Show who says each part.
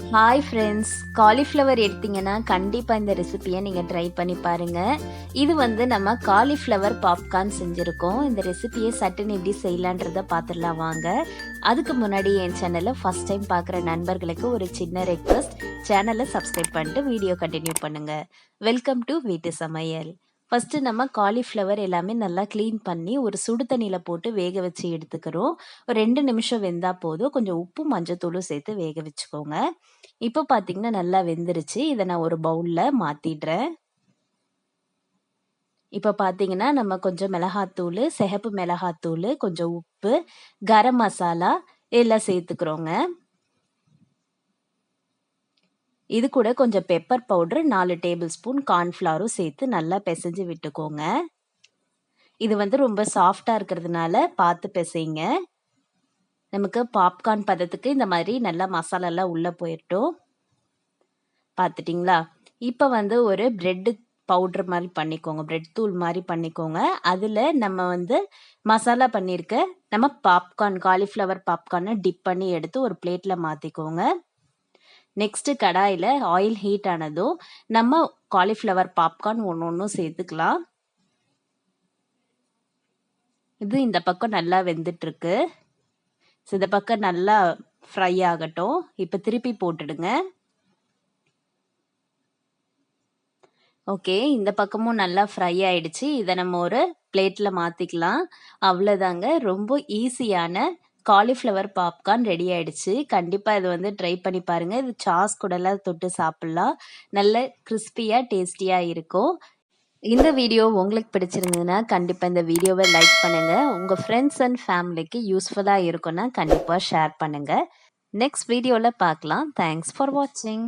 Speaker 1: Hi friends, cauliflower எடுத்தீங்கன்னா கண்டிப்பாக இந்த ரெசிபியை நீங்கள் ட்ரை பண்ணி பாருங்கள். இது வந்து நம்ம காலிஃப்ளவர் பாப்கார்ன் செஞ்சுருக்கோம். இந்த ரெசிபியை சட்டுன்னு எப்படி செய்யலான்றதை பார்த்துடலாம் வாங்க. அதுக்கு முன்னாடி என் சேனலை ஃபஸ்ட் டைம் பார்க்குற நண்பர்களுக்கு ஒரு சின்ன ரெக்வஸ்ட், சேனலை சப்ஸ்கிரைப் பண்ணிட்டு வீடியோ கண்டினியூ பண்ணுங்கள். வெல்கம் டு வீட்டு சமையல். ஃபஸ்ட்டு நம்ம காலிஃப்ளவர் எல்லாமே நல்லா க்ளீன் பண்ணி ஒரு சுடு தண்ணியில் போட்டு வேக வச்சு எடுத்துக்கிறோம். ஒரு 2 நிமிஷம் வெந்தால் போதும். கொஞ்சம் உப்பும் மஞ்சத்தூளும் சேர்த்து வேக வச்சுக்கோங்க. இப்போ பார்த்தீங்கன்னா நல்லா வெந்துருச்சு. இதை நான் ஒரு பவுலில் மாற்றிடுறேன். இப்போ பார்த்தீங்கன்னா நம்ம கொஞ்சம் மிளகாத்தூள், சிகப்பு மிளகாத்தூள், கொஞ்சம் உப்பு, கரம் மசாலா எல்லாம் சேர்த்துக்கிறோங்க. இது கூட கொஞ்சம் பெப்பர் பவுடர், 4 டேபிள் ஸ்பூன் கார்ன்ஃப்ளவரும் சேர்த்து நல்லா பிசைஞ்சு விட்டுக்கோங்க. இது வந்து ரொம்ப சாஃப்டாக இருக்கிறதுனால பார்த்து பிசைங்க. நமக்கு பாப்கார்ன் பதத்துக்கு இந்த மாதிரி நல்லா மசாலாலாம் உள்ளே போயிட்டோம். பார்த்துட்டிங்களா? இப்போ வந்து ஒரு பிரெட்டு பவுடர் மாதிரி பண்ணிக்கோங்க, பிரெட் தூள் மாதிரி பண்ணிக்கோங்க. அதில் நம்ம வந்து மசாலா பண்ணியிருக்க நம்ம பாப்கார்ன், காலிஃப்ளவர் பாப்கார்னை டிப் பண்ணி எடுத்து ஒரு பிளேட்டில் மாற்றிக்கோங்க. நெக்ஸ்ட்டு கடாயில் ஆயில் ஹீட் ஆனதும் நம்ம காலிஃப்ளவர் பாப்கார்ன் ஒன்றும் சேர்த்துக்கலாம். இது இந்த பக்கம் நல்லா வெந்துட்டுருக்கு. இந்த பக்கம் நல்லா ஃப்ரை ஆகட்டும். இப்போ திருப்பி போட்டுடுங்க. ஓகே, இந்த பக்கமும் நல்லா ஃப்ரை ஆயிடுச்சு. இதை நம்ம ஒரு பிளேட்டில் மாற்றிக்கலாம். அவ்வளோதாங்க, ரொம்ப ஈஸியான காலிஃப்ளவர் பாப்கார்ன் ரெடி ஆயிடுச்சு. கண்டிப்பாக இது வந்து ட்ரை பண்ணி பாருங்கள். இது சாஸ் கூடலாம் தொட்டு சாப்பிட்லாம். நல்ல கிறிஸ்பியாக டேஸ்டியாக இருக்கும். இந்த வீடியோ உங்களுக்கு பிடிச்சிருந்ததுன்னா கண்டிப்பாக இந்த வீடியோவை லைக் பண்ணுங்கள். உங்கள் ஃப்ரெண்ட்ஸ் அண்ட் ஃபேமிலிக்கு யூஸ்ஃபுல்லாக இருக்குன்னா கண்டிப்பாக ஷேர் பண்ணுங்கள். நெக்ஸ்ட் வீடியோவில் பார்க்கலாம். தேங்க்ஸ் ஃபார் வாட்சிங்.